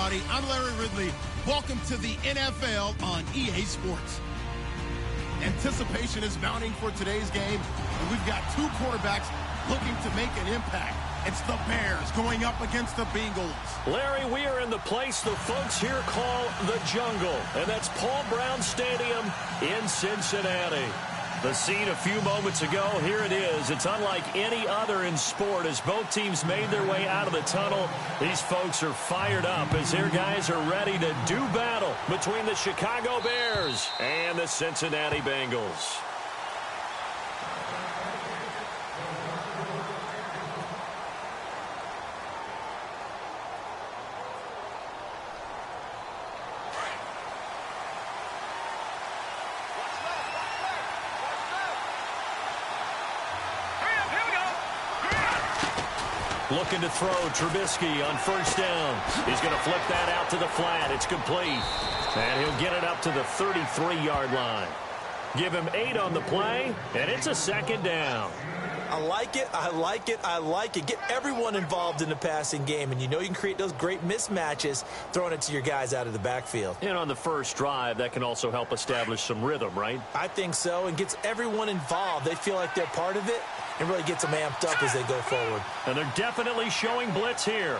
everybody. I'm Larry Ridley. Welcome to the NFL on EA Sports. Anticipation is mounting for today's game, and we've got two quarterbacks looking to make an impact. It's the Bears going up against the Bengals. Larry, we are in the place the folks here call the Jungle, and that's Paul Brown Stadium in Cincinnati. The scene a few moments ago, here it is. It's unlike any other in sport as both teams made their way out of the tunnel. These folks are fired up as their guys are ready to do battle between the Chicago Bears and the Cincinnati Bengals. Looking to throw Trubisky on first down. He's going to flip that out to the flat. It's complete. And he'll get it up to the 33-yard line. Give him 8 on the play, and it's a second down. I like it, I like it, I like it. Get everyone involved in the passing game, and you know you can create those great mismatches throwing it to your guys out of the backfield. And on the first drive, that can also help establish some rhythm, right? I think so, and gets everyone involved. They feel like they're part of it, and really gets them amped up as they go forward. And they're definitely showing blitz here.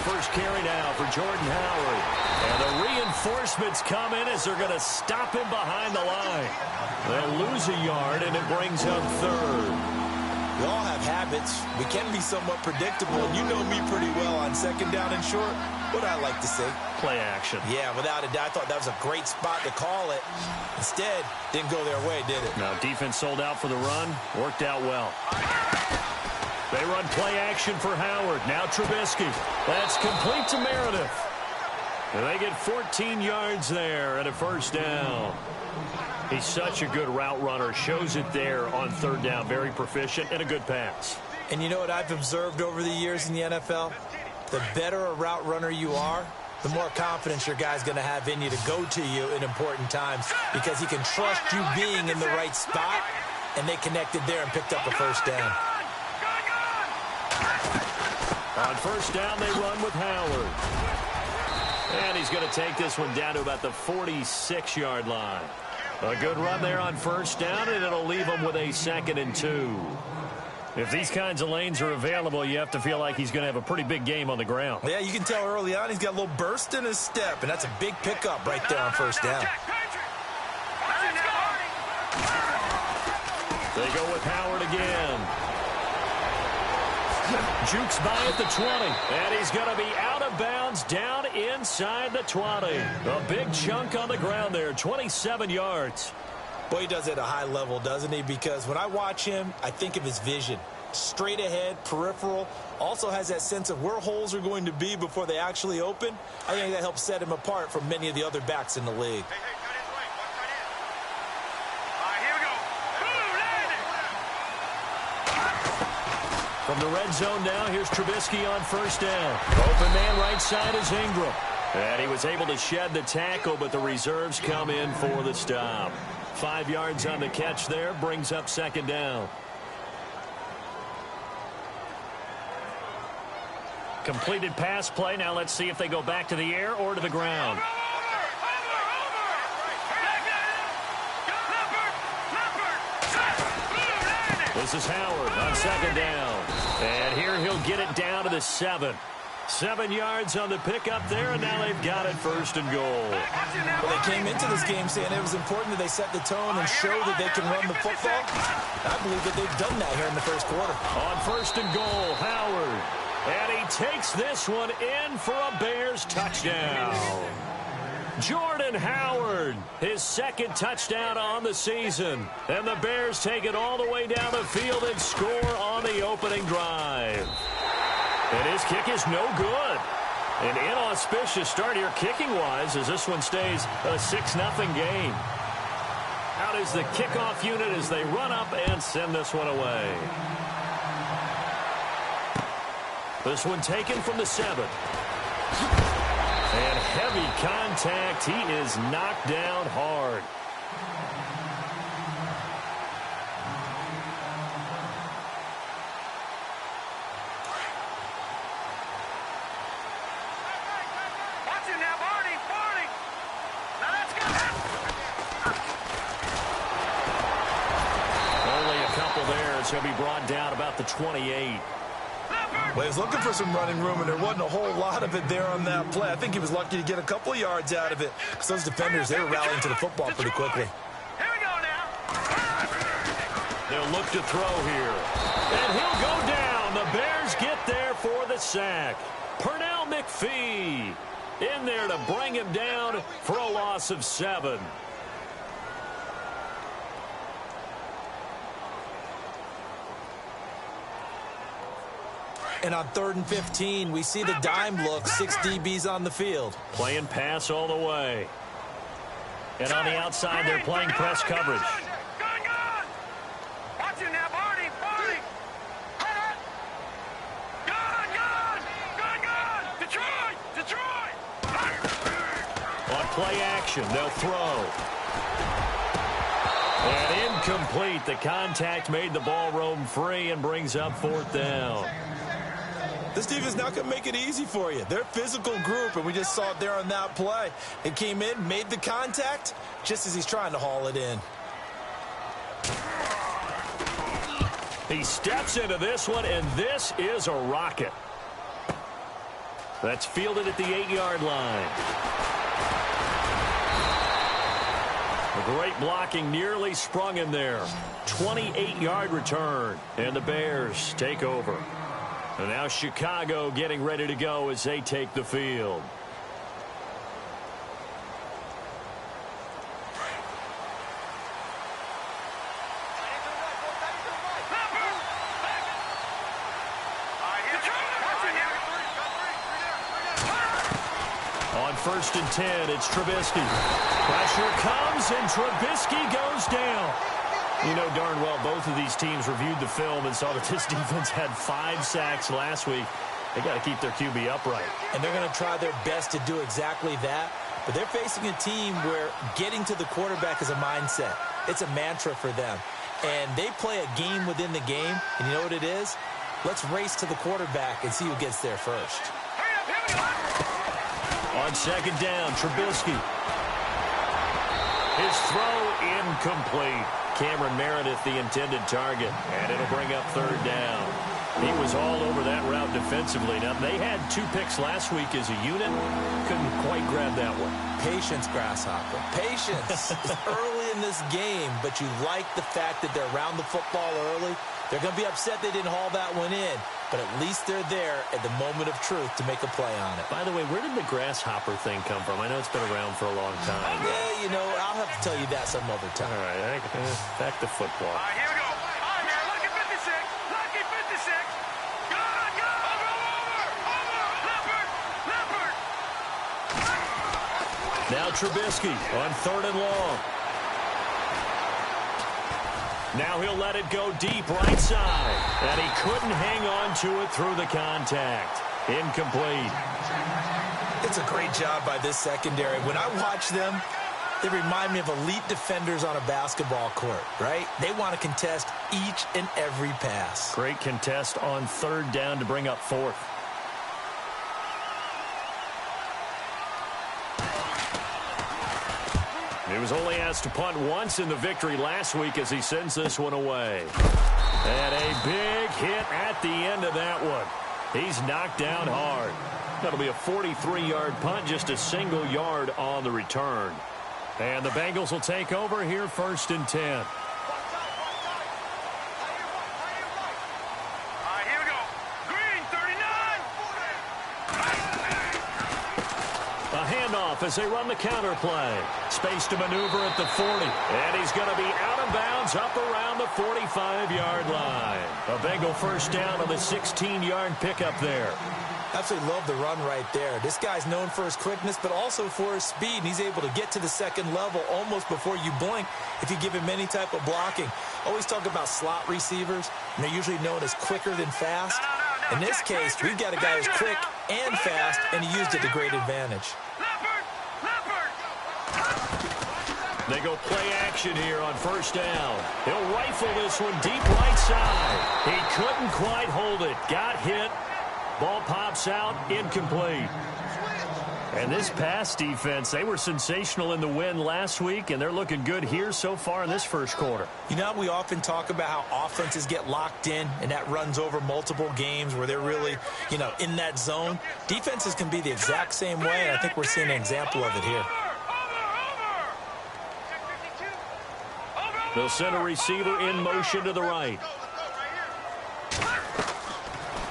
First carry now for Jordan Howard. And the reinforcements come in as they're going to stop him behind the line. They'll lose a yard, and it brings up third. We all have habits. We can be somewhat predictable, and you know me pretty well on second down and short. What I like to say? Play action. Yeah, without a doubt. I thought that was a great spot to call it. Instead, didn't go their way, did it? Now, defense sold out for the run. Worked out well. They run play action for Howard. Now Trubisky. That's complete to Meredith. And they get 14 yards there and a first down. He's such a good route runner. Shows it there on third down. Very proficient and a good pass. And you know what I've observed over the years in the NFL? The better a route runner you are, the more confidence your guy's going to have in you to go to you in important times because he can trust you being in the right spot, and they connected there and picked up a first down. On first down, they run with Howard. And he's going to take this one down to about the 46-yard line. A good run there on first down, and it'll leave him with a 2nd and 2. If these kinds of lanes are available, you have to feel like he's going to have a pretty big game on the ground. Yeah, you can tell early on he's got a little burst in his step, and that's a big pickup right there on first down. They go with Howard again. Jukes by at the 20, and he's going to be out of bounds down inside the 20. A big chunk on the ground there, 27 yards. Boy, he does it at a high level, doesn't he? Because when I watch him, I think of his vision. Straight ahead, peripheral, also has that sense of where holes are going to be before they actually open. I think that helps set him apart from many of the other backs in the league. From the red zone now, here's Trubisky on first down. Open man right side is Ingram. And he was able to shed the tackle, but the reserves come in for the stop. 5 yards on the catch there, brings up 2nd down. Completed pass play. Now let's see if they go back to the air or to the ground. This is Howard on 2nd down. And here he'll get it down to the 7. 7 yards on the pickup there, and now they've got it 1st and goal. Well, they came into this game saying it was important that they set the tone and show that they can run the football. I believe that they've done that here in the first quarter. On 1st and goal, Howard. And he takes this one in for a Bears touchdown. Jordan Howard, his 2nd touchdown on the season. And the Bears take it all the way down the field and score on the opening drive. And his kick is no good. An inauspicious start here kicking-wise as this one stays a 6-0 game. Out is the kickoff unit as they run up and send this one away. This one taken from the 7. And heavy contact. He is knocked down hard. there as he'll be brought down about the 28. Well, he was looking for some running room, and there wasn't a whole lot of it there on that play. I think he was lucky to get a couple of yards out of it, because those defenders, they were rallying to the football pretty quickly. Here we go now. They'll look to throw here. And he'll go down. The Bears get there for the sack. Pernell McPhee in there to bring him down for a loss of 7. And on 3rd and 15, we see the dime look, 6 DBs on the field. Playing pass all the way. And on the outside, they're playing press coverage. Gun. Watch him now, Barney. Gun. Detroit. On play action, they'll throw. And incomplete. The contact made the ball roam free and brings up 4th down. This defense not going to make it easy for you. They're a physical group, and we just saw it there on that play. It came in, made the contact, just as he's trying to haul it in. He steps into this one, and this is a rocket. That's fielded at the 8-yard line. The great blocking nearly sprung him there. 28-yard return, and the Bears take over. And now Chicago getting ready to go as they take the field. On 1st and 10, it's Trubisky. Pressure comes, and Trubisky goes down. You know darn well both of these teams reviewed the film and saw that this defense had 5 sacks last week. They got to keep their QB upright. And they're going to try their best to do exactly that. But they're facing a team where getting to the quarterback is a mindset. It's a mantra for them. And they play a game within the game. And you know what it is? Let's race to the quarterback and see who gets there first. On 2nd down, Trubisky. His throw incomplete. Cameron Meredith, the intended target, and it'll bring up 3rd down. He was all over that route defensively. Now, they had 2 picks last week as a unit. Couldn't quite grab that one. Patience, Grasshopper. Patience. It's early in this game, but you like the fact that they're around the football early. They're going to be upset they didn't haul that one in, but at least they're there at the moment of truth to make a play on it. By the way, where did the grasshopper thing come from? I know it's been around for a long time. Yeah, you know, I'll have to tell you that some other time. All right, back to football. All right, here we go. All right, man, lucky 56. Lucky 56. Gun. Over. Leopard. Now Trubisky on 3rd and long. Now he'll let it go deep right side. And he couldn't hang on to it through the contact. Incomplete. It's a great job by this secondary. When I watch them, they remind me of elite defenders on a basketball court, right? They want to contest each and every pass. Great contest on 3rd down to bring up 4th. He was only asked to punt once in the victory last week as he sends this one away. And a big hit at the end of that one. He's knocked down hard. That'll be a 43-yard punt, just a single yard on the return. And the Bengals will take over here 1st and 10. As they run the counter play. Space to maneuver at the 40. And he's going to be out of bounds up around the 45-yard line. A Bengal 1st down on the 16-yard pickup there. Absolutely love the run right there. This guy's known for his quickness, but also for his speed. And he's able to get to the 2nd level almost before you blink if you give him any type of blocking. Always talk about slot receivers, and they're usually known as quicker than fast. In this case, we've got a guy who's quick and fast, and he used it to great advantage. They go play action here on 1st down. He'll rifle this one deep right side. He couldn't quite hold it. Got hit. Ball pops out. Incomplete. And this pass defense, they were sensational in the win last week, and they're looking good here so far in this first quarter. You know, we often talk about how offenses get locked in, and that runs over multiple games where they're really, you know, in that zone. Defenses can be the exact same way, and I think we're seeing an example of it here. They'll send a receiver in motion to the right.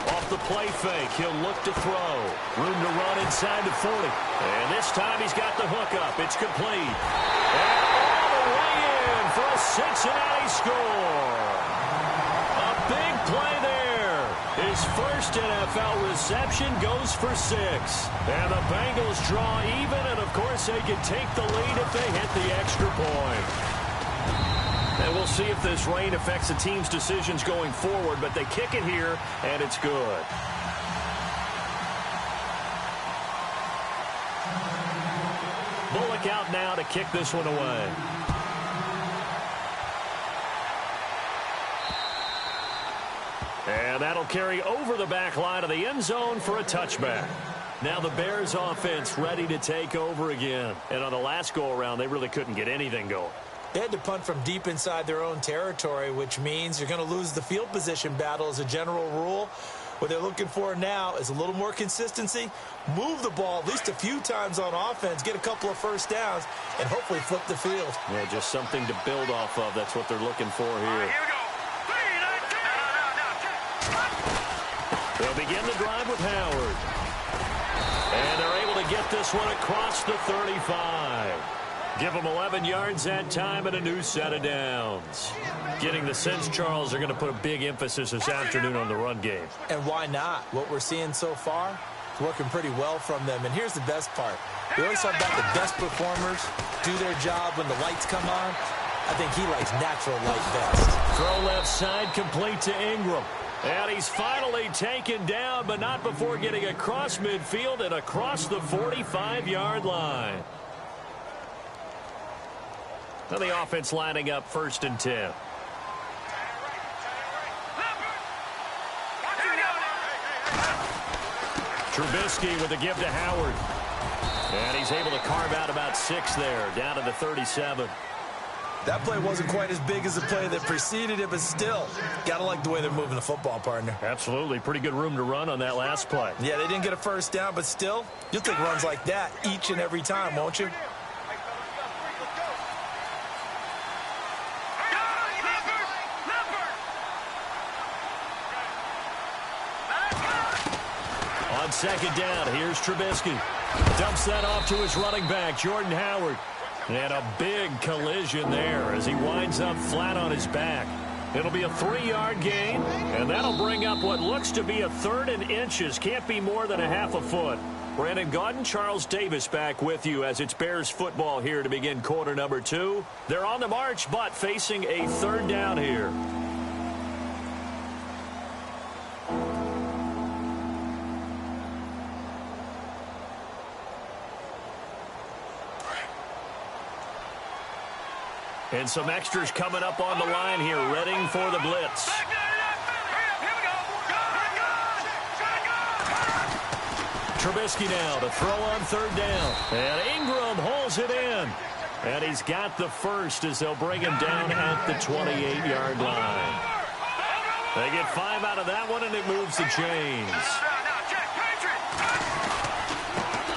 Off the play fake, he'll look to throw. Room to run inside the 40. And this time he's got the hook up. It's complete. And all the way in for a Cincinnati score. A big play there. His first NFL reception goes for 6. And the Bengals draw even, and of course they can take the lead if they hit the extra point. And we'll see if this rain affects the team's decisions going forward, but they kick it here, and it's good. Bullock out now to kick this one away. And that'll carry over the back line of the end zone for a touchback. Now the Bears offense ready to take over again. And on the last go-around, they really couldn't get anything going. They had to punt from deep inside their own territory, which means you're going to lose the field position battle as a general rule. What they're looking for now is a little more consistency, move the ball at least a few times on offense, get a couple of first downs, and hopefully flip the field. Yeah, just something to build off of. That's what they're looking for here. Here we go. 3, 19. They'll begin the drive with Howard. And they're able to get this one across the 35. Give them 11 yards that time and a new set of downs. Getting the sense, Charles, they're going to put a big emphasis this afternoon on the run game. And why not? What we're seeing so far is working pretty well from them. And here's the best part. We always talk about the best performers do their job when the lights come on. I think he likes natural light best. Throw left side complete to Ingram. And he's finally taken down, but not before getting across midfield and across the 45-yard line. Now the offense lining up 1st and 10. Trubisky with a give to Howard. And he's able to carve out about 6 there, down to the 37. That play wasn't quite as big as the play that preceded it, but still, got to like the way they're moving the football, partner. Absolutely. Pretty good room to run on that last play. Yeah, they didn't get a first down, but still, you'll take runs like that each and every time, won't you? On 2nd down, here's Trubisky. Dumps that off to his running back, Jordan Howard. And a big collision there as he winds up flat on his back. It'll be a 3-yard gain, and that'll bring up what looks to be a 3rd and inches. Can't be more than a half a foot. Brandon Gaudin, Charles Davis back with you as it's Bears football here to begin quarter number 2. They're on the march, but facing a 3rd down here. And some extras coming up on the line here, readying for the blitz. Trubisky now to throw on 3rd down. And Ingram holds it in. And he's got the first as they'll bring him down at the 28-yard line. They get 5 out of that one, and it moves the chains.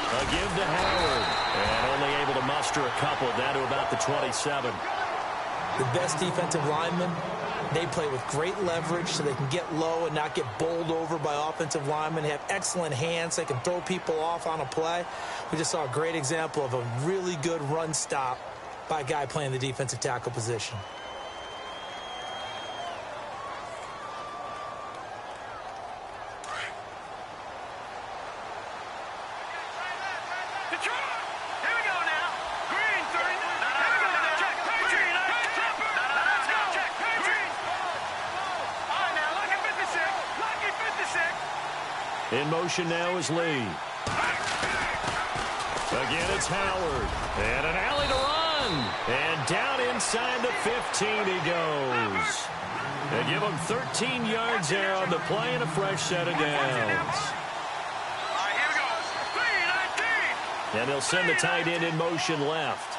A give to Howard. And only able to muster a couple, down to about the 27. The best defensive linemen, they play with great leverage so they can get low and not get bowled over by offensive linemen. They have excellent hands. They can throw people off on a play. We just saw a great example of a really good run stop by a guy playing the defensive tackle position. In motion now is Lee. Again, it's Howard. And an alley to run. And down inside the 15 he goes. They give him 13 yards there on the play and a fresh set of downs. And they'll send the tight end in motion left.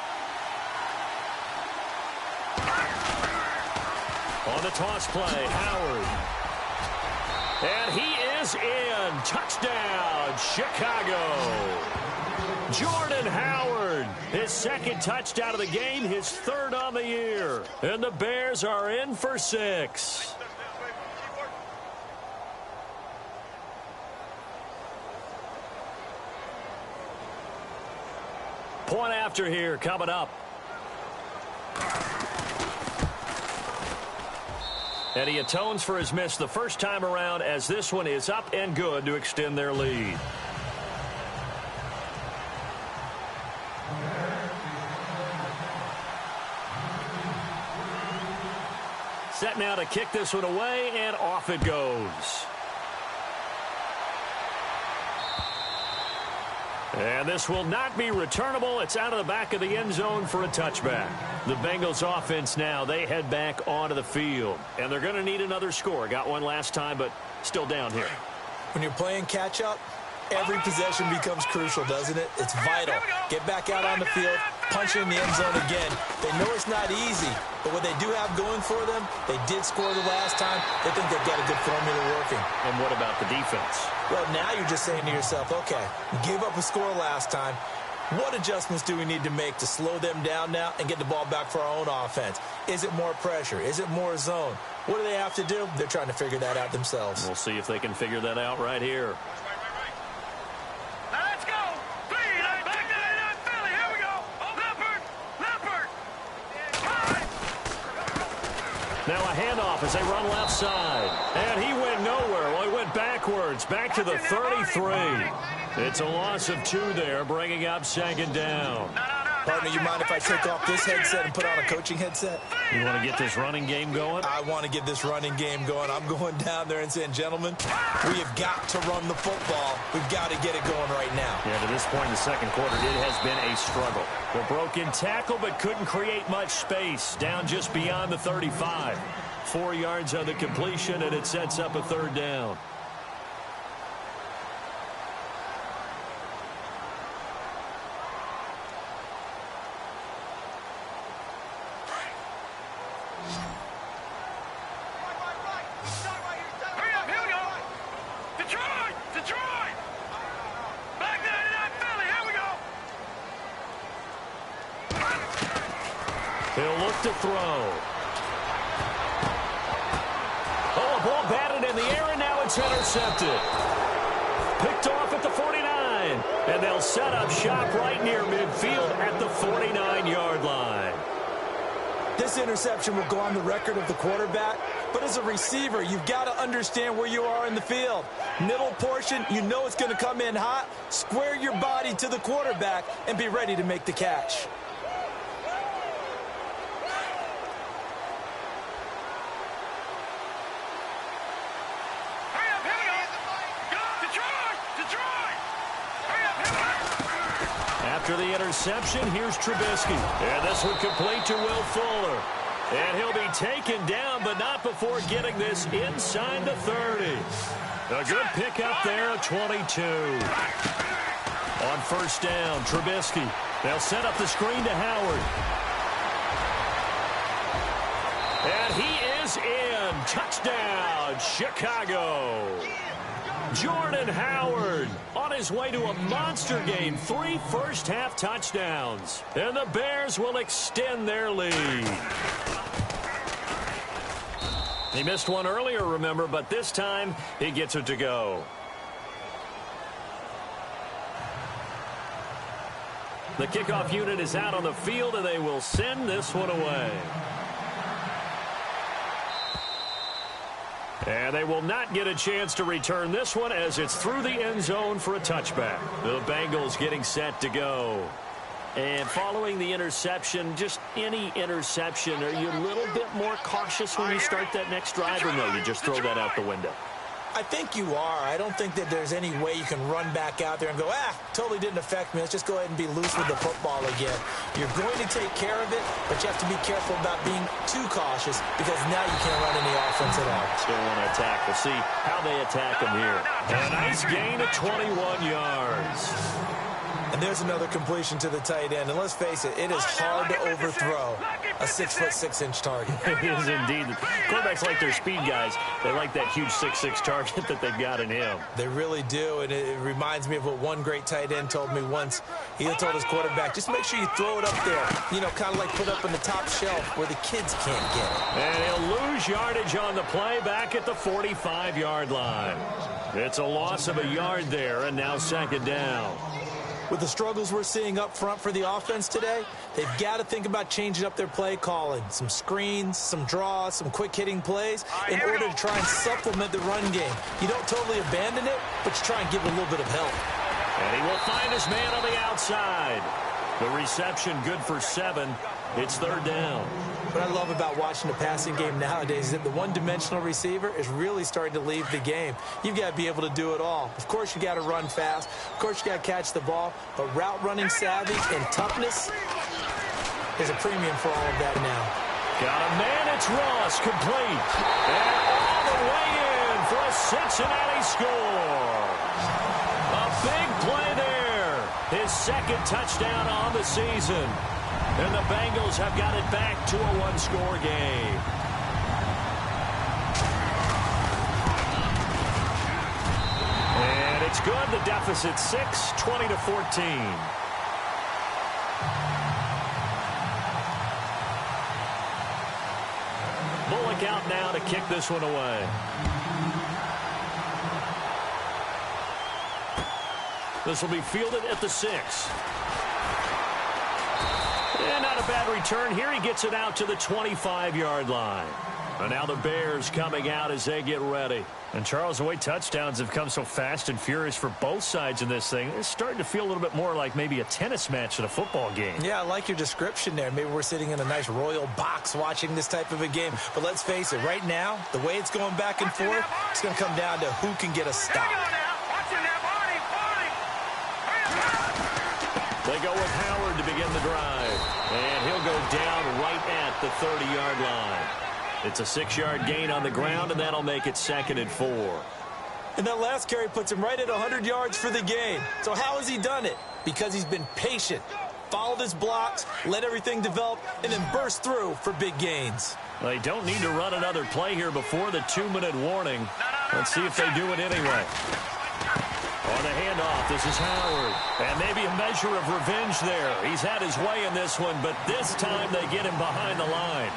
On the toss play, Howard. And he is in. Touchdown, Chicago. Jordan Howard, his second touchdown of the game, his third on the year. And the Bears are in for 6. Point after here coming up. And he atones for his miss the first time around as this one is up and good to extend their lead. Set now to kick this one away, and off it goes. And this will not be returnable. It's out of the back of the end zone for a touchback. The Bengals offense now, they head back onto the field. And they're going to need another score. Got one last time, but still down here. When you're playing catch-up, every possession becomes crucial, doesn't it? It's vital. Get back out on the field, punch it in the end zone again. They know it's not easy, but what they do have going for them, they did score the last time. They think they've got a good formula working. And what about the defense? Well, now you're just saying to yourself, okay, we gave up a score last time. What adjustments do we need to make to slow them down now and get the ball back for our own offense? Is it more pressure? Is it more zone? What do they have to do? They're trying to figure that out themselves. We'll see if they can figure that out right here. Let's go. Back to Philly. Here we go. Leopard. Now a handoff as they run left side. And he went nowhere. Well, he went backwards. Back to the 33. It's a loss of 2 there, bringing up second down. Partner, you mind if I take off this headset and put on a coaching headset? You want to get this running game going? I want to get this running game going. I'm going down there and saying, gentlemen, we have got to run the football. We've got to get it going right now. Yeah, to this point in the second quarter, it has been a struggle. The broken tackle, but couldn't create much space. Down just beyond the 35. 4 yards on the completion, and it sets up a third down. He'll look to throw. Oh, a ball batted in the air, and now it's intercepted. Picked off at the 49. And they'll set up shop right near midfield at the 49-yard line. This interception will go on the record of the quarterback, but as a receiver, you've got to understand where you are in the field. Middle portion, you know it's going to come in hot. Square your body to the quarterback and be ready to make the catch. After the interception, here's Trubisky. And this one complete to Will Fuller. And he'll be taken down, but not before getting this inside the 30. A good pickup there at 22. On first down, Trubisky. They'll set up the screen to Howard. And he is in. Touchdown, Chicago. Jordan Howard on his way to a monster game. 3 first-half touchdowns. And the Bears will extend their lead. He missed one earlier, remember, but this time he gets it to go. The kickoff unit is out on the field, and they will send this one away. And they will not get a chance to return this one as it's through the end zone for a touchback. The Bengals getting set to go. And following the interception, just any interception, are you a little bit more cautious when you start that next drive, or no, you just throw that out the window? I think you are. I don't think that there's any way you can run back out there and go, totally didn't affect me. Let's just go ahead and be loose with the football again. You're going to take care of it, but you have to be careful about being too cautious because now you can't run any offense at all. Still want to attack. We'll see how they attack him here. And a nice gain of 21 yards. And there's another completion to the tight end. And let's face it, it is hard to overthrow a 6'6" target. It is indeed. Quarterbacks like their speed guys. They like that huge 6'6" target that they've got in him. They really do, and it reminds me of what one great tight end told me once. He told his quarterback, just make sure you throw it up there. You know, kind of like put up on the top shelf where the kids can't get it. And he'll lose yardage on the play back at the 45-yard line. It's a loss of a yard there, and now second down. With the struggles we're seeing up front for the offense today, they've got to think about changing up their play calling. Some screens, some draws, some quick-hitting plays in order to try and supplement the run game. You don't totally abandon it, but you try and give it a little bit of help. And he will find his man on the outside. The reception good for 7. It's third down. What I love about watching the passing game nowadays is that the one-dimensional receiver is really starting to leave the game. You've got to be able to do it all. Of course, you got to run fast. Of course, you got to catch the ball. But route running savvy and toughness is a premium for all of that now. Got a man. It's Ross, complete. And all the way in for a Cincinnati score. A big play there. His second touchdown on the season. And the Bengals have got it back to a one-score game. And it's good. The deficit 6, 20-14. Bullock out now to kick this one away. This will be fielded at the 6. And not a bad return here. He gets it out to the 25-yard line. And now the Bears coming out as they get ready. And, Charles, the way touchdowns have come so fast and furious for both sides in this thing, it's starting to feel a little bit more like maybe a tennis match than a football game. Yeah, I like your description there. Maybe we're sitting in a nice royal box watching this type of a game. But let's face it, right now, the way it's going back and forth, it's going to come down to who can get a stop. They go with Howard to begin the drive. And he'll go down right at the 30-yard line. It's a 6-yard gain on the ground, and that'll make it 2nd and 4. And that last carry puts him right at 100 yards for the game. So how has he done it? Because he's been patient, followed his blocks, let everything develop, and then burst through for big gains. They don't need to run another play here before the 2-minute warning. Let's see if they do it anyway. On the handoff, this is Howard. And maybe a measure of revenge there. He's had his way in this one, but this time they get him behind the line.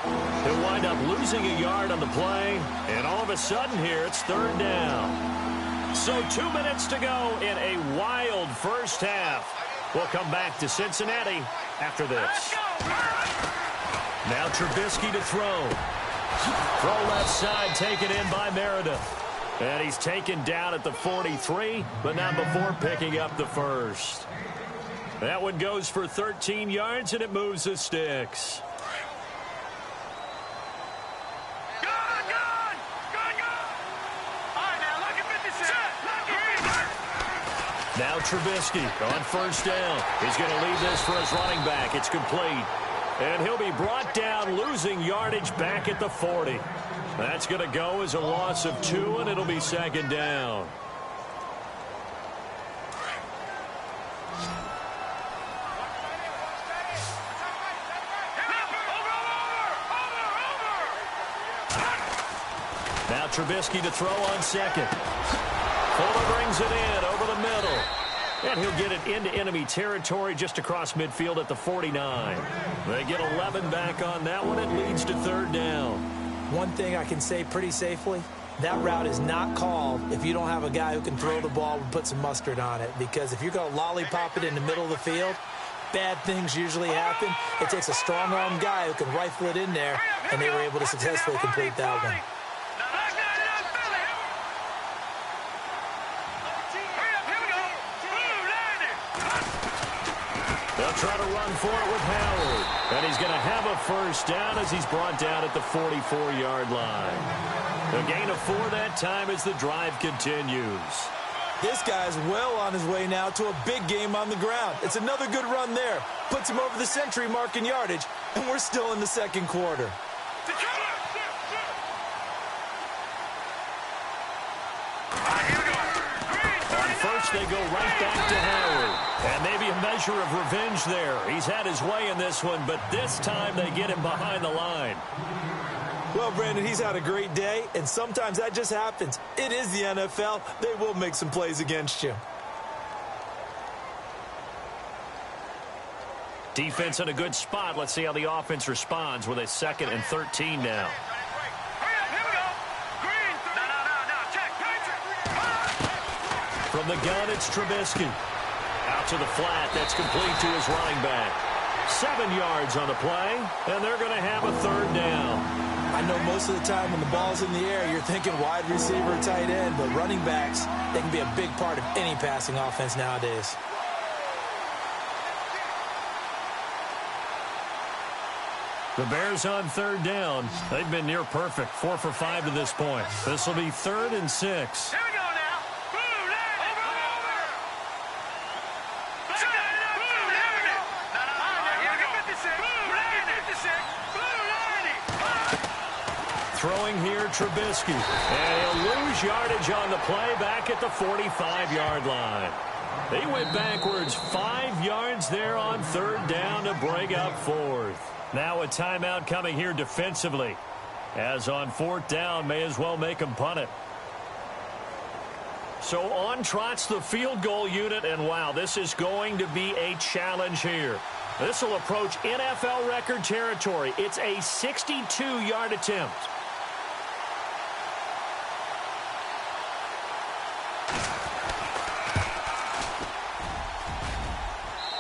He'll wind up losing a yard on the play, and all of a sudden here, it's third down. So 2 minutes to go in a wild first half. We'll come back to Cincinnati after this. Now Trubisky to throw. Throw left side, taken in by Meredith. And he's taken down at the 43, but not before picking up the first. That one goes for 13 yards, and it moves the sticks. Now Trubisky on first down. He's going to lead this for his running back. It's complete. And he'll be brought down, losing yardage back at the 40. That's going to go as a loss of 2, and it'll be second down. Now Trubisky to throw on second. Fuller brings it in over the middle. And he'll get it into enemy territory just across midfield at the 49. They get 11 back on that one. It leads to third down. One thing I can say pretty safely, that route is not called if you don't have a guy who can throw the ball and put some mustard on it. Because if you're going to lollipop it in the middle of the field, bad things usually happen. It takes a strong-arm guy who can rifle it in there, and they were able to successfully complete that one. They'll try to run for it with Howard. And he's going to have a first down as he's brought down at the 44-yard line. A gain of 4 that time as the drive continues. This guy's well on his way now to a big game on the ground. It's another good run there. Puts him over the century mark in yardage, and we're still in the second quarter. pitch, they go right back to Howard. And maybe a measure of revenge there. He's had his way in this one, but this time they get him behind the line. Well, Brandon, he's had a great day, and sometimes that just happens. It is the NFL. They will make some plays against you. Defense in a good spot. Let's see how the offense responds with a 2nd and 13 now. From the gun, it's Trubisky. Out to the flat. That's complete to his running back. 7 yards on the play, and they're going to have a 3rd down. I know most of the time when the ball's in the air, you're thinking wide receiver, tight end, but running backs, they can be a big part of any passing offense nowadays. The Bears on 3rd down. They've been near perfect, 4 for 5 to this point. This will be 3rd and 6. Here we go now. Boom, over. Throwing here, Trubisky. And he'll lose yardage on the play back at the 45-yard line. He went backwards 5 yards there on 3rd down to break up 4th. Now a timeout coming here defensively. As on 4th down, may as well make him punt it. So on trots the field goal unit, and wow, this is going to be a challenge here. This will approach NFL record territory. It's a 62-yard attempt.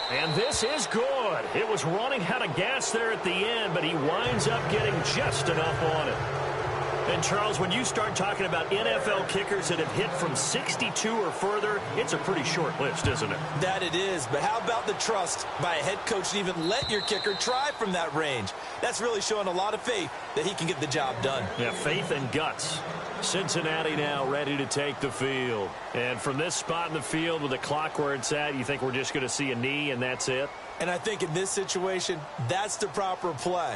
And this is good. It was running out of gas there at the end, but he winds up getting just enough on it. And, Charles, when you start talking about NFL kickers that have hit from 62 or further, it's a pretty short list, isn't it? That it is, but how about the trust by a head coach to even let your kicker try from that range? That's really showing a lot of faith that he can get the job done. Yeah, faith and guts. Cincinnati now ready to take the field. And from this spot in the field with the clock where it's at, you think we're just going to see a knee and that's it? And I think in this situation, that's the proper play.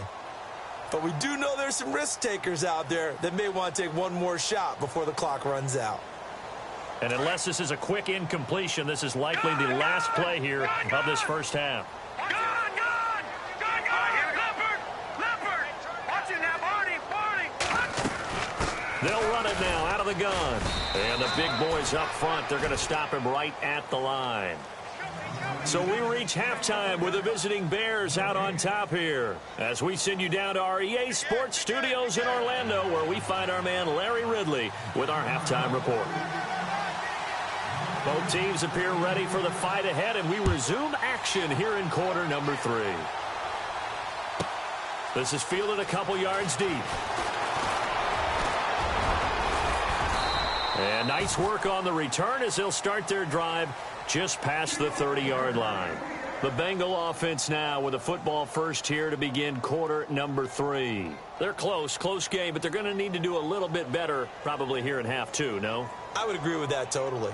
But we do know there's some risk takers out there that may want to take one more shot before the clock runs out. And unless this is a quick incompletion, this is likely the last play here of this first half. They'll run it now out of the gun. And the big boys up front, they're going to stop him right at the line. So we reach halftime with the visiting Bears out on top here as we send you down to our EA Sports Studios in Orlando, where we find our man Larry Ridley with our halftime report. Both teams appear ready for the fight ahead, and we resume action here in quarter number 3. This is fielded a couple yards deep. And nice work on the return as they'll start their drive just past the 30-yard line. The Bengal offense now with a football first here to begin quarter number 3. They're close game, but they're going to need to do a little bit better probably here in half 2, no? I would agree with that totally.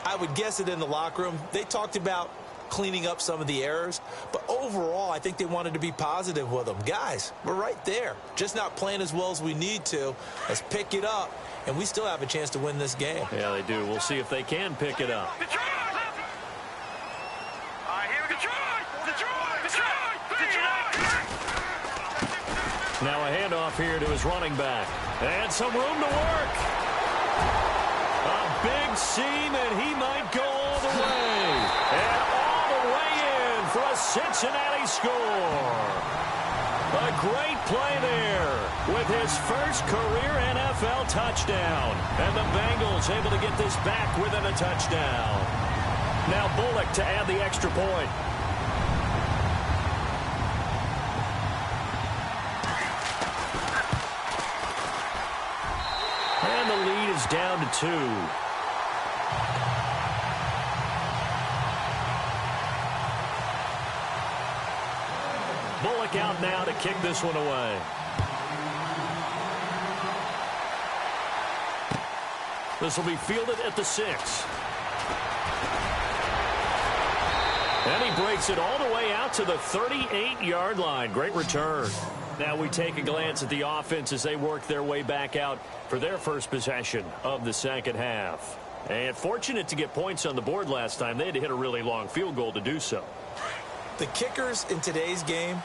I would guess it in the locker room. They talked about cleaning up some of the errors, but overall I think they wanted to be positive with them. Guys, we're right there. Just not playing as well as we need to. Let's pick it up, and we still have a chance to win this game. Yeah, they do. We'll see if they can pick it up. Now a handoff here to his running back. And some room to work. A big seam, and he might go all the way. And all the way in for a Cincinnati score. A great play there with his first career NFL touchdown. And the Bengals able to get this back within a touchdown. Now Bullock to add the extra point. And the lead is down to 2. Bullock out now to kick this one away. This will be fielded at the 6. And he breaks it all the way out to the 38-yard line. Great return. Now we take a glance at the offense as they work their way back out for their first possession of the second half. And fortunate to get points on the board last time. They had to hit a really long field goal to do so. The kickers in today's game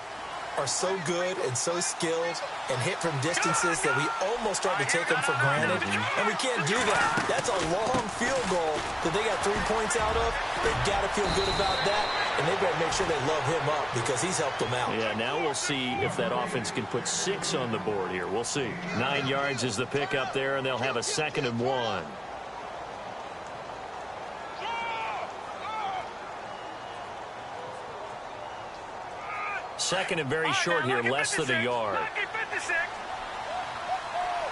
are so good and so skilled and hit from distances that we almost start to take them for granted, and we can't do that. That's a long field goal that they got 3 points out of. They've got to feel good about that, and they better make sure they love him up because he's helped them out. Yeah, now we'll see if that offense can put 6 on the board here. We'll see. 9 yards is the pick up there, and they'll have a 2nd and 1. Second and very short here, less than a yard.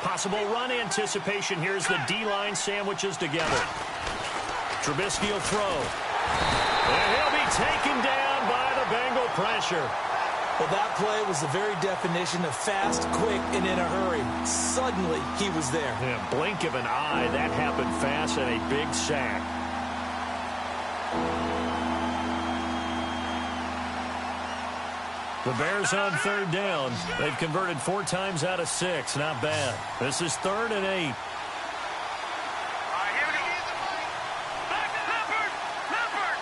Possible run anticipation. Here's the D-line sandwiches together. Trubisky will throw. And he'll be taken down by the Bengal pressure. Well, that play was the very definition of fast, quick, and in a hurry. Suddenly, he was there. Yeah, blink of an eye. That happened fast and a big sack. The Bears on 3rd down. They've converted 4 times out of 6. Not bad. This is 3rd and 8. All right, here we go. Back to Leopard. Leopard.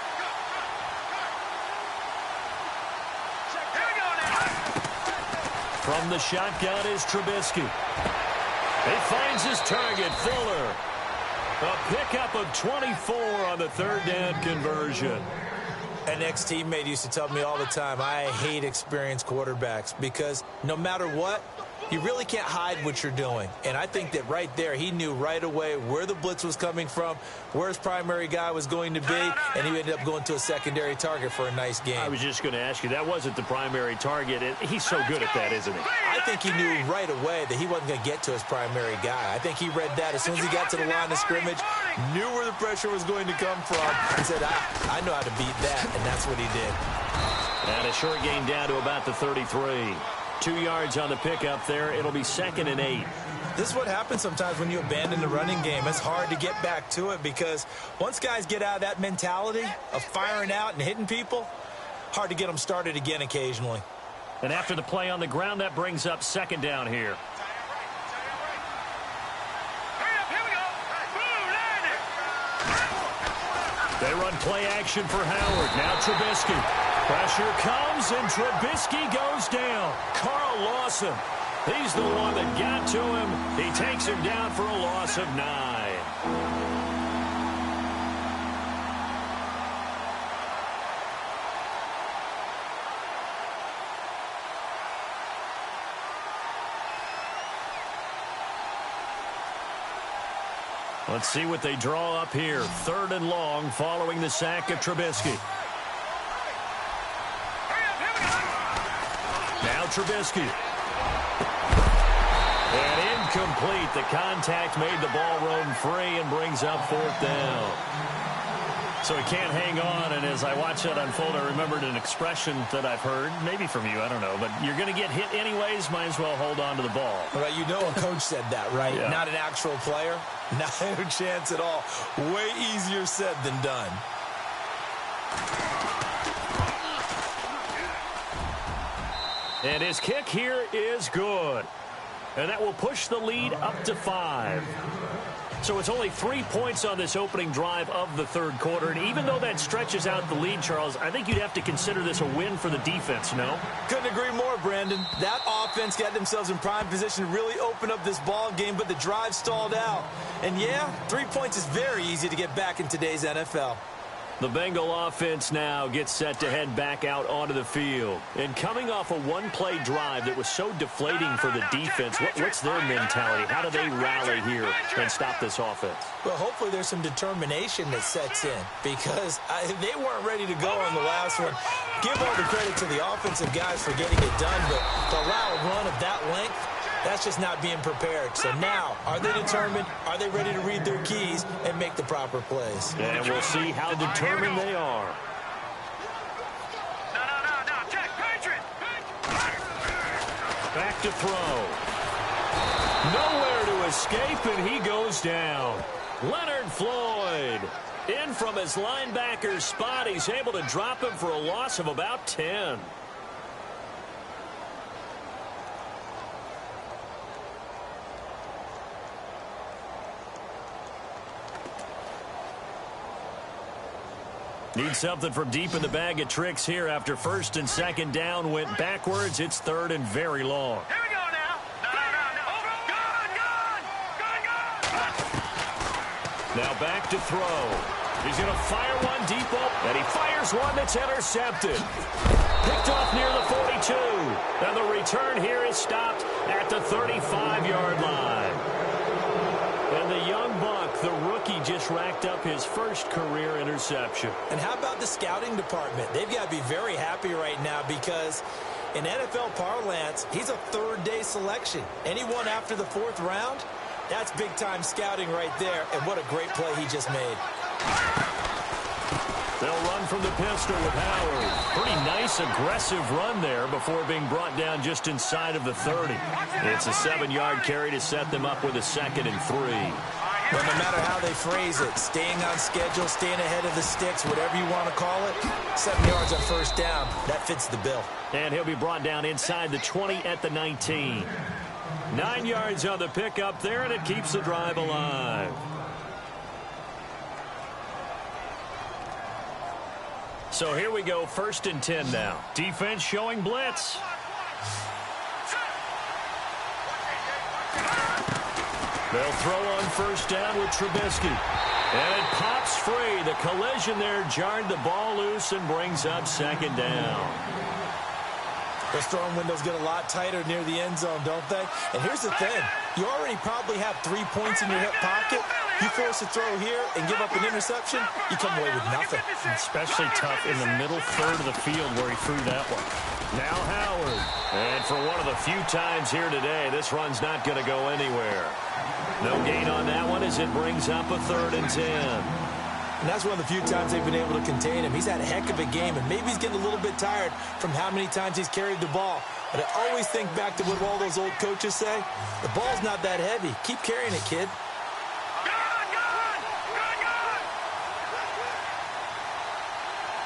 Here we go now. From the shotgun is Trubisky. He finds his target, Fuller. A pickup of 24 on the 3rd down conversion. An ex-teammate used to tell me all the time, I hate experienced quarterbacks because no matter what, you really can't hide what you're doing. And I think that right there, he knew right away where the blitz was coming from, where his primary guy was going to be, and he ended up going to a secondary target for a nice game. I was just going to ask you, that wasn't the primary target. He's so good at that, isn't he? I think he knew right away that he wasn't going to get to his primary guy. I think he read that as soon as he got to the line of scrimmage, knew where the pressure was going to come from, and said, I know how to beat that, and that's what he did. And a short gain down to about the 33. 2 yards on the pickup there. It'll be 2nd and 8. This is what happens sometimes when you abandon the running game. It's hard to get back to it because once guys get out of that mentality of firing out and hitting people, hard to get them started again occasionally. And after the play on the ground, that brings up 2nd down here. They run play action for Howard. Now Trubisky. Pressure comes, and Trubisky goes down. Carl Lawson. He's the one that got to him. He takes him down for a loss of 9. Let's see what they draw up here. 3rd and long following the sack of Trubisky. Now Trubisky. And incomplete. The contact made the ball roam free and brings up 4th down. So he can't hang on, and as I watch that unfold, I remembered an expression that I've heard, maybe from you, I don't know, but you're going to get hit anyways, might as well hold on to the ball. Right, you know a coach said that, right? Yeah. Not an actual player. No chance at all. Way easier said than done. And his kick here is good. And that will push the lead up to 5. So it's only 3 points on this opening drive of the 3rd quarter. And even though that stretches out the lead, Charles, I think you'd have to consider this a win for the defense, no? Couldn't agree more, Brandon. That offense got themselves in prime position to really open up this ball game, but the drive stalled out. And yeah, 3 points is very easy to get back in today's NFL. The Bengal offense now gets set to head back out onto the field. And coming off a one-play drive that was so deflating for the defense, what's their mentality? How do they rally here and stop this offense? Well, hopefully there's some determination that sets in because they weren't ready to go on the last one. Give all the credit to the offensive guys for getting it done, but to allow a run of that length, that's just not being prepared. So now, are they determined? Are they ready to read their keys and make the proper plays? And we'll see how determined they are. No. Check. Patriot. Back to throw. Nowhere to escape, and he goes down. Leonard Floyd. In from his linebacker spot. He's able to drop him for a loss of about 10. Need something from deep in the bag of tricks here after first and second down went backwards. It's third and very long. Here we go now. No. Good. Now back to throw. He's going to fire one deep up, and he fires one that's intercepted. Picked off near the 42. And the return here is stopped at the 35-yard line. And the young buck, the rookie, just racked up his first career interception. And how about the scouting department? They've got to be very happy right now because in NFL parlance, he's a third-day selection. Anyone after the fourth round, that's big-time scouting right there. And what a great play he just made. They'll run from the pistol with Howard. Pretty nice, aggressive run there before being brought down just inside of the 30. It's a 7-yard carry to set them up with a 2nd and 3. Well, no matter how they phrase it, staying on schedule, staying ahead of the sticks, whatever you want to call it, 7 yards on first down, that fits the bill. And he'll be brought down inside the 20 at the 19. 9 yards on the pickup there, and it keeps the drive alive. So here we go, 1st and 10 now. Defense showing blitz. They'll throw on first down with Trubisky. And it pops free. The collision there jarred the ball loose and brings up 2nd down. Those throwing windows get a lot tighter near the end zone, don't they? And here's the thing. You already probably have 3 points in your hip pocket. You force a throw here and give up an interception, you come away with nothing. Especially tough in the middle third of the field where he threw that one. Now Howard. And for one of the few times here today, this run's not going to go anywhere. No gain on that one as it brings up a 3rd and 10. And that's one of the few times they've been able to contain him. He's had a heck of a game, and maybe he's getting a little bit tired from how many times he's carried the ball. But I always think back to what all those old coaches say. The ball's not that heavy. Keep carrying it, kid.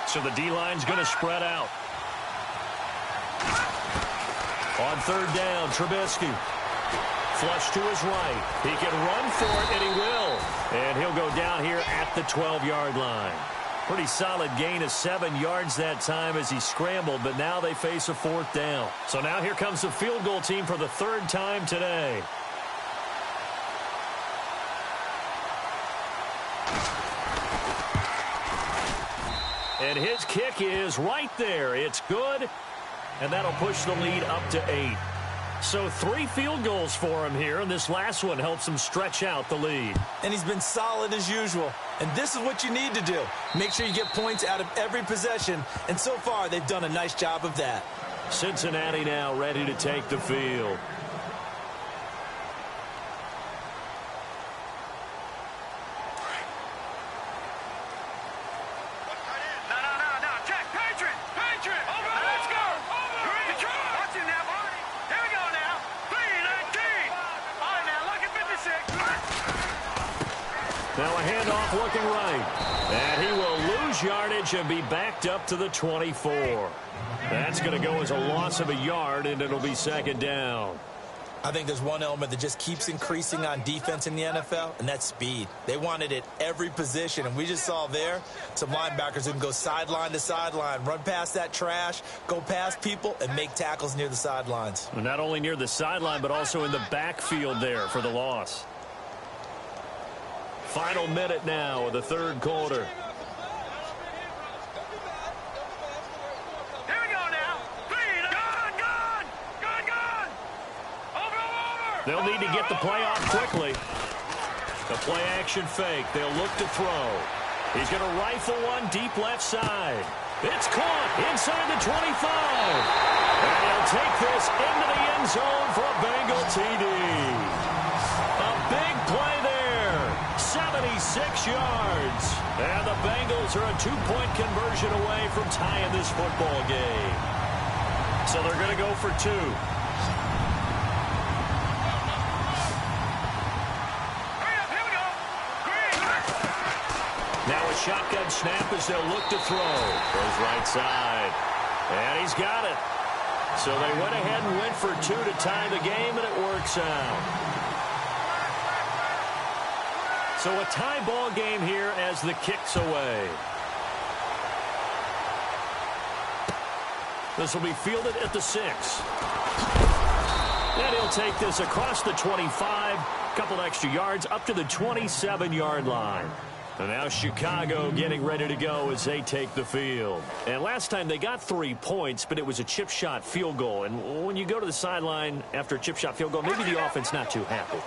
So the D-line's going to spread out. On 3rd down, Trubisky. Flush to his right. He can run for it, and he will. And he'll go down here at the 12-yard line. Pretty solid gain of 7 yards that time as he scrambled, but now they face a 4th down. So now here comes the field goal team for the 3rd time today. And his kick is right there. It's good, and that'll push the lead up to 8. So 3 field goals for him here, and this last one helps him stretch out the lead. And he's been solid as usual. And this is what you need to do. Make sure you get points out of every possession, and so far they've done a nice job of that. Cincinnati now ready to take the field. Now a handoff looking right. And he will lose yardage and be backed up to the 24. That's going to go as a loss of a yard, and it'll be 2nd down. I think there's one element that just keeps increasing on defense in the NFL, and that's speed. They want it at every position, and we just saw there some linebackers who can go sideline to sideline, run past that trash, go past people, and make tackles near the sidelines. Not only near the sideline, but also in the backfield there for the loss. Final minute now of the 3rd quarter. Here we go now. Good. Over. They'll need to get the play off quickly. The play action fake. They'll look to throw. He's going to rifle one deep left side. It's caught inside the 25. And he'll take this into the end zone for a Bengal TD. A big play there. 76 yards. And the Bengals are a 2-point conversion away from tying this football game. So they're going to go for 2. Now a shotgun snap as they'll look to throw. Goes right side. And he's got it. So they went ahead and went for 2 to tie the game, and it works out. So a tie ball game here as the kick's away. This will be fielded at the 6. And he'll take this across the 25, couple extra yards up to the 27-yard line. And now Chicago getting ready to go as they take the field. And last time they got 3 points, but it was a chip shot field goal. And when you go to the sideline after a chip shot field goal, maybe the offense not too happy.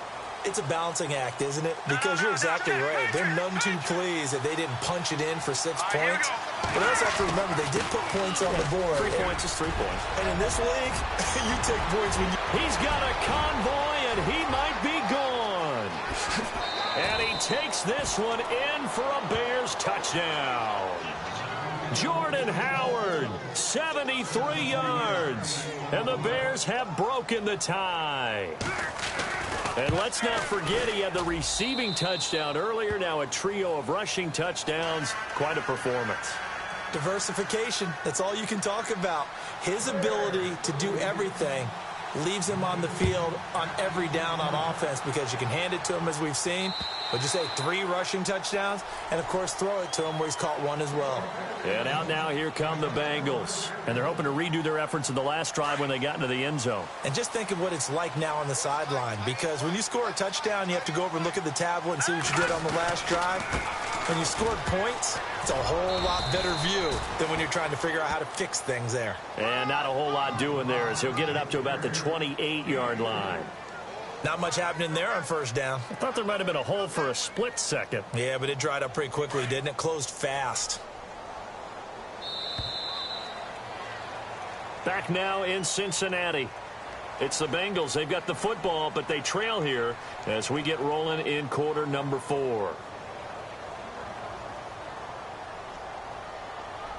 It's a balancing act, isn't it? Because you're exactly right. They're none too pleased that they didn't punch it in for 6 points. But I also have to remember they did put points on the board. 3 points is 3 points. And in this league, you take points when you... He's got a convoy, and he might be gone. And he takes this one in for a Bears touchdown. Jordan Howard, 73 yards. And the Bears have broken the tie. And let's not forget he had the receiving touchdown earlier. Now a trio of rushing touchdowns. Quite a performance. Diversification, that's all you can talk about. His ability to do everything leaves him on the field on every down on offense because you can hand it to him as we've seen. Would you say 3 rushing touchdowns? And, of course, throw it to him where he's caught 1 as well. And out now, here come the Bengals. And they're hoping to redo their efforts in the last drive when they got into the end zone. And just think of what it's like now on the sideline because when you score a touchdown, you have to go over and look at the tablet and see what you did on the last drive. When you scored points, it's a whole lot better view than when you're trying to figure out how to fix things there. And not a whole lot doing there as he'll get it up to about the 28-yard line. Not much happening there on first down. I thought there might have been a hole for a split second. Yeah, but it dried up pretty quickly, didn't it? Closed fast. Back now in Cincinnati. It's the Bengals. They've got the football, but they trail here as we get rolling in quarter number 4.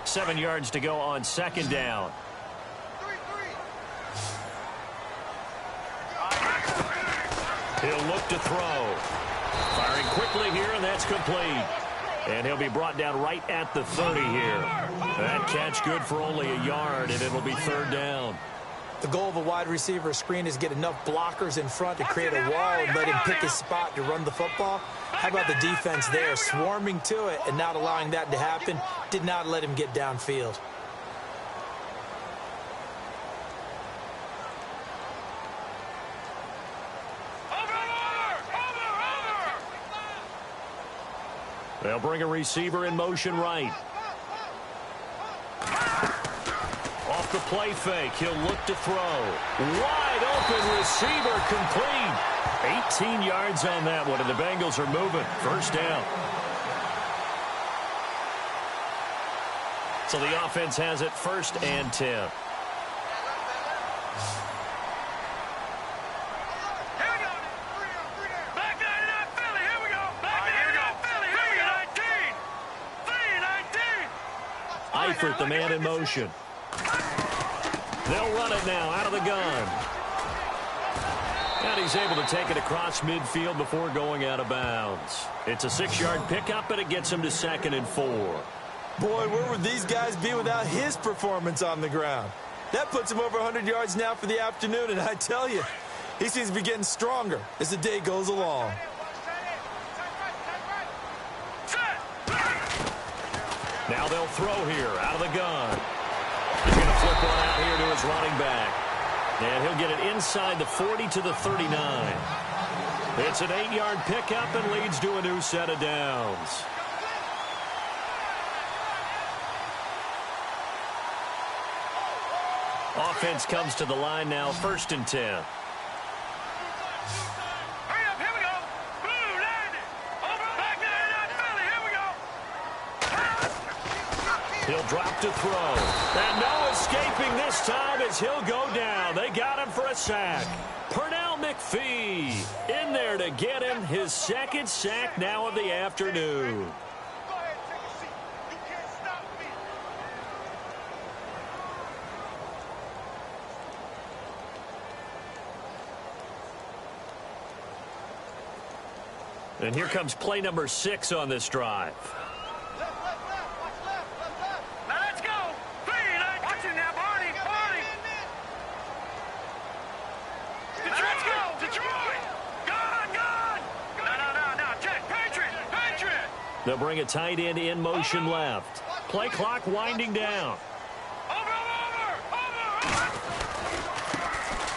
7 yards to go on second down. He'll look to throw. Firing quickly here, and that's complete. And he'll be brought down right at the 30 here. That catch good for only a yard, and it'll be third down. The goal of a wide receiver screen is get enough blockers in front to create a wall and let him pick his spot to run the football. How about the defense there, swarming to it and not allowing that to happen? Did not let him get downfield. They'll bring a receiver in motion right. Off the play fake, he'll look to throw. Wide open receiver complete. 18 yards on that one, and the Bengals are moving. First down. So the offense has it 1st and 10. Eifert, the man in motion. They'll run it now out of the gun. And he's able to take it across midfield before going out of bounds. It's a 6-yard pickup, and it gets him to 2nd and 4. Boy, where would these guys be without his performance on the ground? That puts him over 100 yards now for the afternoon, and I tell you, he seems to be getting stronger as the day goes along. Now they'll throw here out of the gun. He's going to flip one out here to his running back. And he'll get it inside the 40 to the 39. It's an 8-yard pickup and leads to a new set of downs. Offense comes to the line now, 1st and 10. He'll drop to throw. And no escaping this time as he'll go down. They got him for a sack. Pernell McPhee in there to get him his 2nd sack now of the afternoon. And here comes play number 6 on this drive. They'll bring a tight end in motion left. Play clock winding down.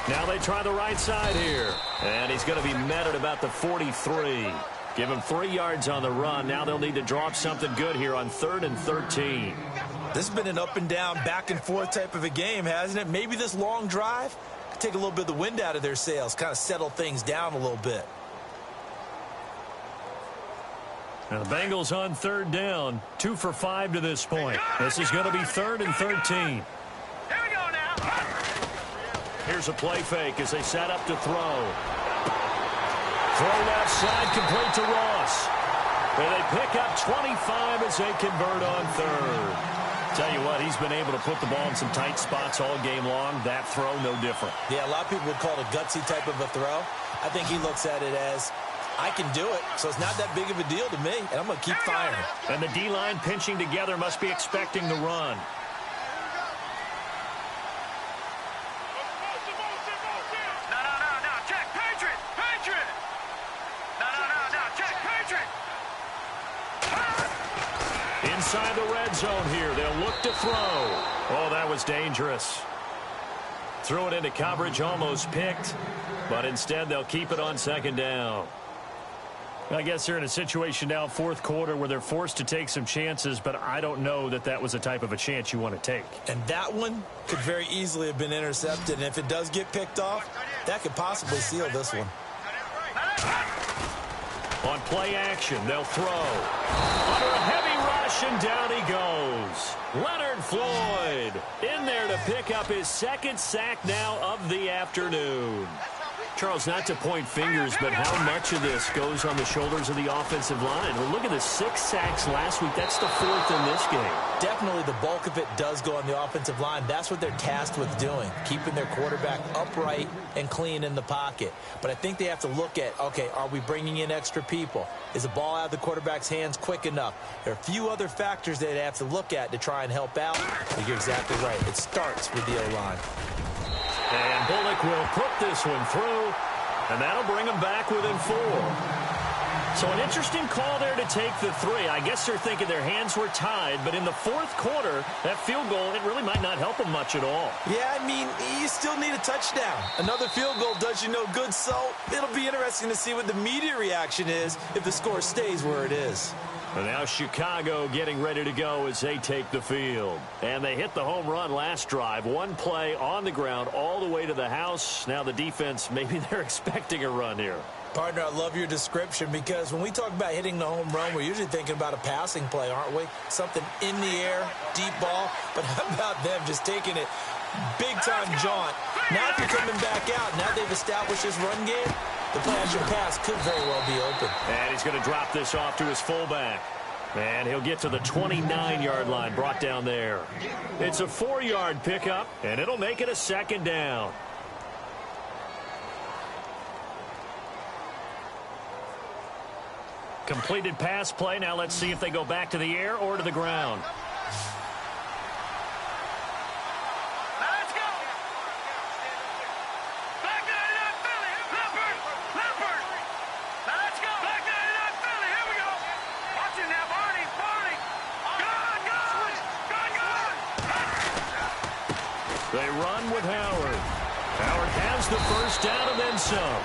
Now they try the right side here. And he's going to be met at about the 43. Give him 3 yards on the run. Now they'll need to draw up something good here on 3rd and 13. This has been an up and down, back and forth type of a game, hasn't it? Maybe this long drive could take a little bit of the wind out of their sails, kind of settle things down a little bit. Now the Bengals on 3rd down, 2 for 5 to this point. This is going to be 3rd and 13. Here we go now. Here's a play fake as they set up to throw. Throw left side, complete to Ross. And they pick up 25 as they convert on 3rd. Tell you what, he's been able to put the ball in some tight spots all game long. That throw, no different. Yeah, a lot of people would call it a gutsy type of a throw. I think he looks at it as, I can do it, so it's not that big of a deal to me, and I'm going to keep firing. And the D-line pinching together must be expecting the run. No, check, Patriot. No, check, Patriot. Inside the red zone here, they'll look to throw. Oh, that was dangerous. Threw it into coverage, almost picked, but instead they'll keep it on 2nd down. I guess they're in a situation now, 4th quarter, where they're forced to take some chances, but I don't know that that was the type of a chance you want to take. And that one could very easily have been intercepted, and if it does get picked off, that could possibly seal this one. On play action, they'll throw. Under a heavy rush, and down he goes. Leonard Floyd in there to pick up his 2nd sack now of the afternoon. Charles, not to point fingers, but how much of this goes on the shoulders of the offensive line? Well, look at the 6 sacks last week. That's the 4th in this game. Definitely the bulk of it does go on the offensive line. That's what they're tasked with doing, keeping their quarterback upright and clean in the pocket. But I think they have to look at, okay, are we bringing in extra people? Is the ball out of the quarterback's hands quick enough? There are a few other factors that they have to look at to try and help out. But you're exactly right. It starts with the O-line. And Bullock will put this one through, and that'll bring them back within 4. So an interesting call there to take the 3. I guess they're thinking their hands were tied, but in the 4th quarter, that field goal, it really might not help them much at all. Yeah, I mean, you still need a touchdown. Another field goal does you no good, so it'll be interesting to see what the media reaction is if the score stays where it is. And now Chicago getting ready to go as they take the field. And they hit the home run last drive. 1 play on the ground all the way to the house. Now the defense, maybe they're expecting a run here. Partner, I love your description because when we talk about hitting the home run, we're usually thinking about a passing play, aren't we? Something in the air, deep ball. But how about them just taking it big-time jaunt? Now if you're coming back out, now they've established this run game, the play-action pass could very well be open. And he's going to drop this off to his fullback. And he'll get to the 29-yard line, brought down there. It's a 4-yard pickup, and it'll make it a 2nd down. Completed pass play. Now let's see if they go back to the air or to the ground. They run with Howard. Howard has the 1st down and then some.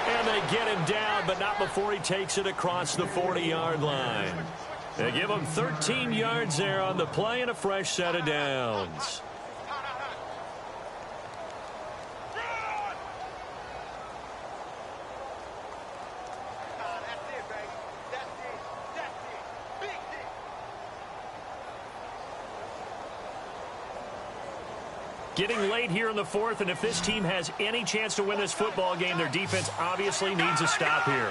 And they get him down, but not before he takes it across the 40-yard line. They give him 13 yards there on the play and a fresh set of downs. Getting late here in the 4th, and if this team has any chance to win this football game, their defense obviously needs a stop here.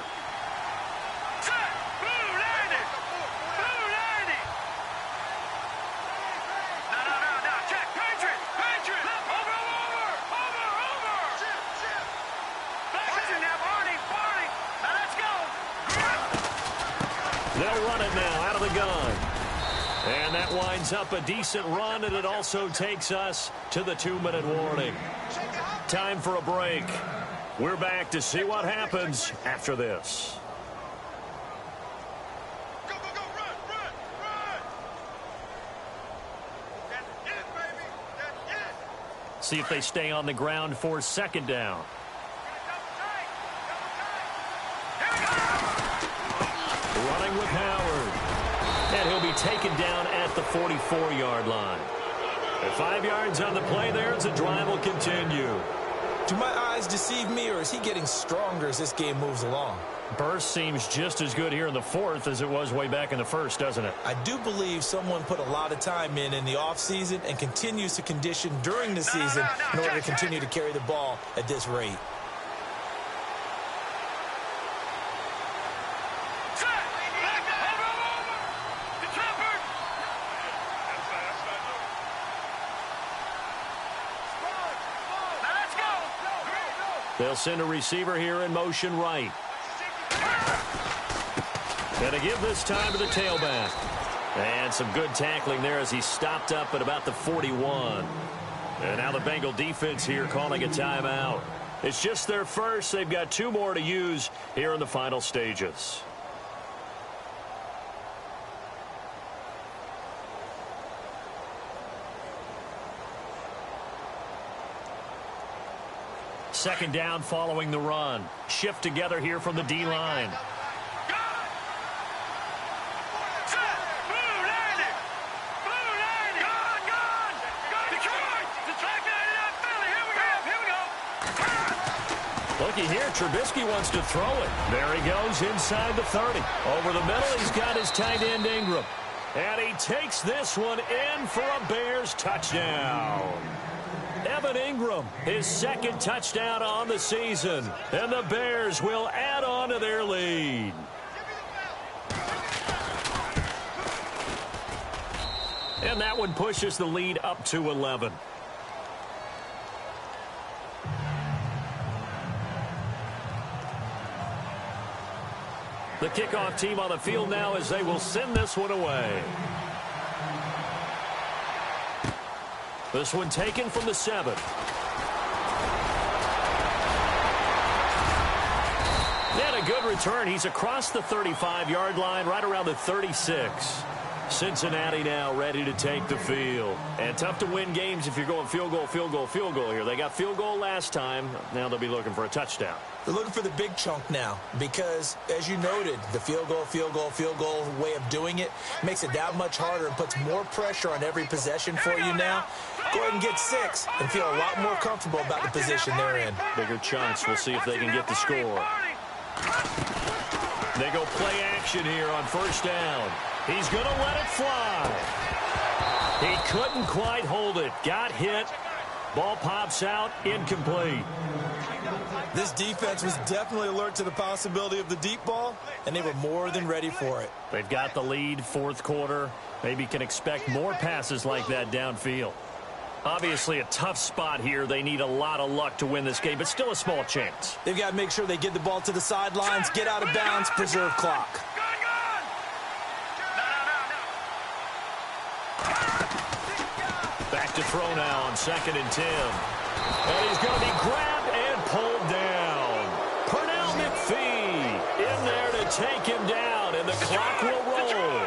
They'll run it now out of the gun. And that winds up a decent run, and it also takes us to the 2-minute warning. Time for a break. We're back to see what happens after this. Go, run! That's it, baby! That's it! See if they stay on the ground for second down. Running with Howard. And he'll be taken down at the 44-yard line. At 5 yards on the play there as the drive will continue. Do my eyes deceive me, or is he getting stronger as this game moves along? Burst seems just as good here in the fourth as it was way back in the first, doesn't it? I do believe someone put a lot of time in the offseason and continues to condition during the season in order to continue to carry the ball at this rate. They'll send a receiver here in motion right. Gonna give this time to the tailback. And some good tackling there as he stopped up at about the 41. And now the Bengal defense here calling a timeout. It's just their first. They've got 2 more to use here in the final stages. Second down following the run. Shift together here from the D-line. Looky here, Trubisky wants to throw it. There he goes inside the 30. Over the middle, he's got his tight end Ingram. And he takes this one in for a Bears touchdown. Evan Ingram, his second touchdown on the season. And the Bears will add on to their lead. And that one pushes the lead up to 11. The kickoff team on the field now as they will send this one away. This one taken from the 7. And a good return. He's across the 35-yard line, right around the 36. Cincinnati now ready to take the field. And tough to win games if you're going field goal, field goal, field goal here. They got field goal last time. Now they'll be looking for a touchdown. They're looking for the big chunk now because, as you noted, the field goal, field goal, field goal way of doing it makes it that much harder and puts more pressure on every possession for you now. Go ahead and get 6 and feel a lot more comfortable about the position they're in. Bigger chunks. We'll see if they can get the score. They go play action here on first down. He's going to let it fly. He couldn't quite hold it. Got hit. Ball pops out. Incomplete. This defense was definitely alert to the possibility of the deep ball, and they were more than ready for it. They've got the lead, fourth quarter. Maybe can expect more passes like that downfield. Obviously a tough spot here. They need a lot of luck to win this game, but still a small chance. They've got to make sure they get the ball to the sidelines, get out of bounds, preserve clock. Back to throw now on 2nd and 10. And he's going to be grabbed and pulled down. Pernell McPhee in there to take him down, and the clock will roll.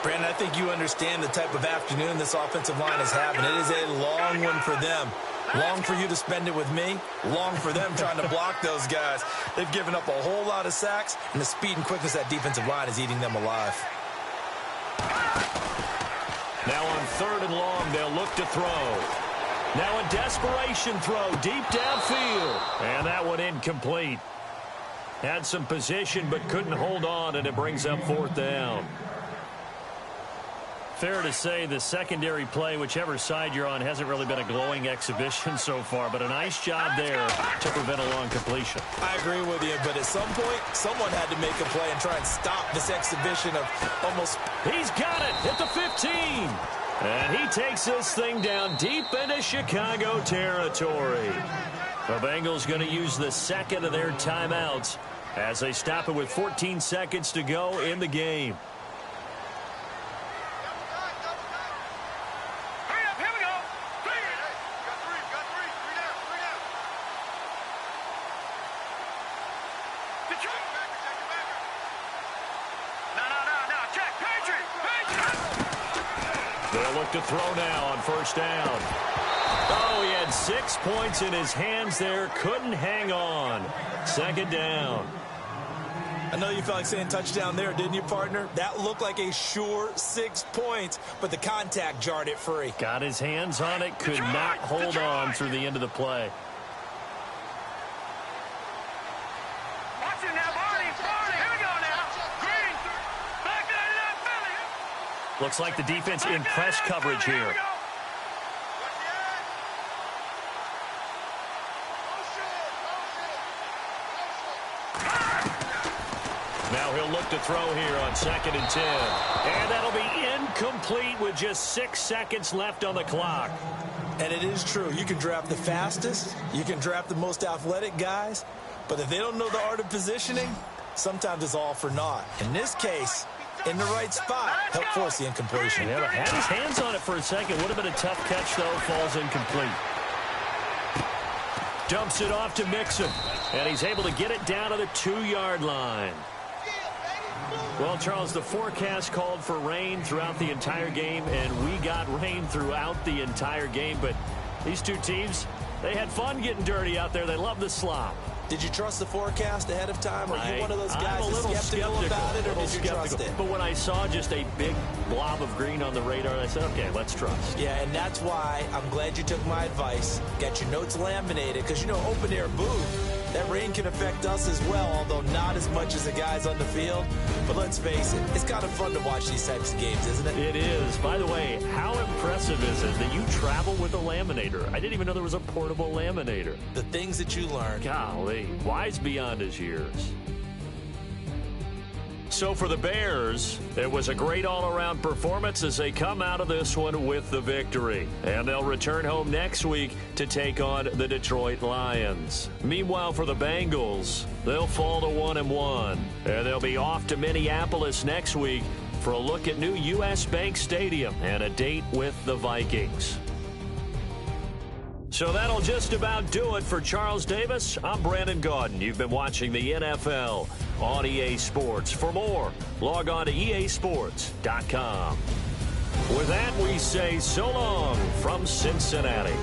Brandon, I think you understand the type of afternoon this offensive line is having. It is a long one for them. Long for you to spend it with me. Long for them trying to block those guys. They've given up a whole lot of sacks, and the speed and quickness of that defensive line is eating them alive. Now on 3rd and long, they'll look to throw. Now a desperation throw deep downfield. And that one incomplete. Had some position but couldn't hold on, and it brings up 4th down. Fair to say the secondary play, whichever side you're on, hasn't really been a glowing exhibition so far, but a nice job there to prevent a long completion. I agree with you, but at some point, someone had to make a play and try and stop this exhibition of almost... He's got it at the 15. And he takes this thing down deep into Chicago territory. The Bengals going to use the 2nd of their timeouts as they stop it with 14 seconds to go in the game. They'll look to throw now on 1st down. Oh, he had 6 points in his hands there. Couldn't hang on. Second down. I know you felt like saying touchdown there, didn't you, partner? That looked like a sure 6 points, but the contact jarred it free. Got his hands on it, could not hold on through the end of the play. Watch it now, Barney. Here we go now. Green. Back to the left, Billy. Looks like the defense in press coverage here. Now he'll look to throw here on 2nd and 10. And that'll be incomplete with just 6 seconds left on the clock. And it is true. You can draft the fastest. You can draft the most athletic guys. But if they don't know the art of positioning, sometimes it's all for naught. In this case, in the right spot, helped force the incompletion. Yeah, had his hands on it for a second. Would have been a tough catch, though. Falls incomplete. Dumps it off to Mixon. And he's able to get it down to the 2-yard line. Well, Charles, the forecast called for rain throughout the entire game, and we got rain throughout the entire game. But these two teams, they had fun getting dirty out there. They love the slop. Did you trust the forecast ahead of time? Are you one of those guys I'm a little skeptical about it, or did you trust it? But when I saw just a big blob of green on the radar, I said, okay, let's trust. Yeah, and that's why I'm glad you took my advice. Get your notes laminated, because, you know, open-air booth, that rain can affect us as well, although not as much as the guys on the field. But let's face it, it's kind of fun to watch these types of games, isn't it? It is. By the way, how impressive is it that you travel with a laminator? I didn't even know there was a portable laminator. The things that you learn. Golly, wise beyond his years. So for the Bears, it was a great all-around performance as they come out of this one with the victory. And they'll return home next week to take on the Detroit Lions. Meanwhile, for the Bengals, they'll fall to 1-1. And they'll be off to Minneapolis next week for a look at new U.S. Bank Stadium and a date with the Vikings. So that'll just about do it for Charles Davis. I'm Brandon Gaudin. You've been watching the NFL on EA Sports. For more, log on to easports.com. With that, we say so long from Cincinnati.